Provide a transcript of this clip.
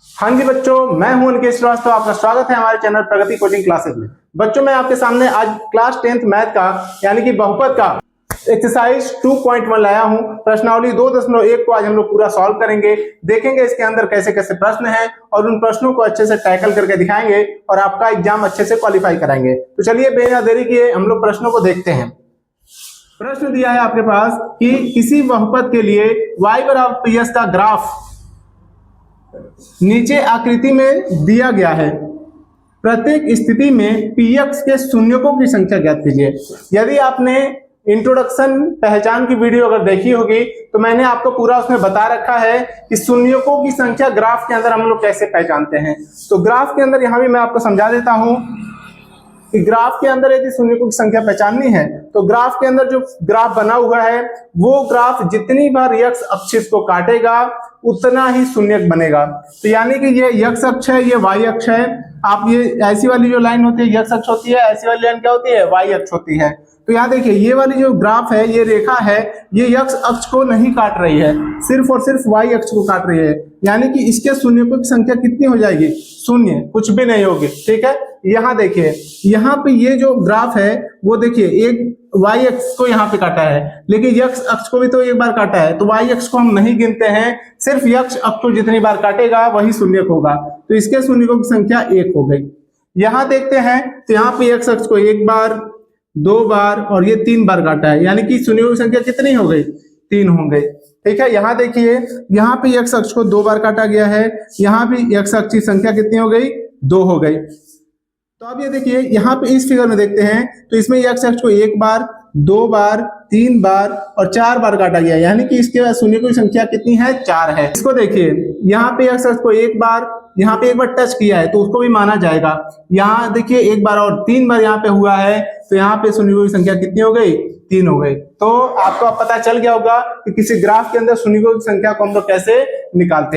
हाँ जी बच्चों, मैं हूं अनिकेत श्रीवास्तव। आपका स्वागत है हमारे चैनल प्रगति कोचिंग क्लासेस में। बच्चों, मैं आपके सामने आज क्लास 10th मैथ का यानी कि बहुपद का एक्सरसाइज 2.1 लाया हूं। प्रश्नावली 2.1 को आज हम लोग पूरा सॉल्व करेंगे। देखेंगे इसके अंदर कैसे कैसे प्रश्न हैं और उन प्रश्नों को अच्छे से टैकल करके दिखाएंगे और आपका एग्जाम अच्छे से क्वालिफाई कराएंगे। तो चलिए बिना देरी किए हम लोग प्रश्नों को देखते हैं। प्रश्न दिया है आपके पास कि किसी बहुपद के लिए y बराबर px का ग्राफ नीचे आकृति में दिया गया है। प्रत्येक स्थिति में px के शून्यकों की संख्या ज्ञात कीजिए। यदि आपने इंट्रोडक्शन पहचान की वीडियो अगर देखी होगी तो मैंने आपको पूरा उसमें बता रखा है कि शून्यकों की संख्या ग्राफ के अंदर हम लोग कैसे पहचानते हैं। तो ग्राफ के अंदर यहां भी मैं आपको समझा देता हूं कि ग्राफ के अंदर यदि शून्यकों की संख्या पहचाननी है तो ग्राफ के अंदर जो ग्राफ बना हुआ है वो ग्राफ जितनी बार x अक्ष को काटेगा उतना ही शून्यक बनेगा। तो यानी कि ये x अक्ष है, ये y अक्ष है। आप ये ऐसी वाली जो लाइन होती है x अक्ष होती है, ऐसी वाली लाइन क्या होती है, y अक्ष होती है। तो यहाँ देखिए ये वाली जो ग्राफ है, ये रेखा है, ये x अक्ष को नहीं काट रही है, सिर्फ और सिर्फ y अक्ष को काट रही है। यानी कि इसके शून्यकों की संख्या कितनी हो जाएगी, शून्य, कुछ भी नहीं होगी। ठीक है, यहाँ देखिए यहाँ पे ये जो ग्राफ है वो देखिए एक y अक्ष को यहाँ पे काटा है, लेकिन x अक्ष को भी तो एक बार काटा है, तो y अक्ष को हम नहीं गिनते हैं, सिर्फ x अक्ष को जितनी बार काटेगा वही शून्यक होगा। तो इसके शून्यकों की संख्या 1 हो गई। यहाँ देखते हैं तो यहाँ पे x अक्ष को 1 बार, 2 बार और ये 3 बार काटा है, यानी कि शून्यकों की संख्या कितनी हो गई, 3 हो गई। ठीक है, यहाँ देखिए यहाँ पे x अक्ष को 2 बार काटा गया है, यहाँ भी x अक्ष की संख्या कितनी हो गई, 2 हो गई। तो अब ये देखिए यहाँ पे इस फिगर में देखते हैं तो इसमें x अक्ष को 1 बार, 2 बार, 3 बार और 4 बार काटा गया, यानी कि इसके शून्यकों की संख्या कितनी है, 4 है। इसको देखिए यहाँ पे x अक्ष को 1 बार, यहाँ पे 1 बार टच किया है तो उसको भी माना जाएगा। यहाँ देखिए 1 बार और 3 बार यहाँ पे हुआ है, तो यहाँ पे शून्यकों की संख्या कितनी हो गई, 3 हो गई। तो आपको अब पता चल गया होगा कि किसी ग्राफ के अंदर शून्यकों की संख्या को हम लोग कैसे निकालते हैं।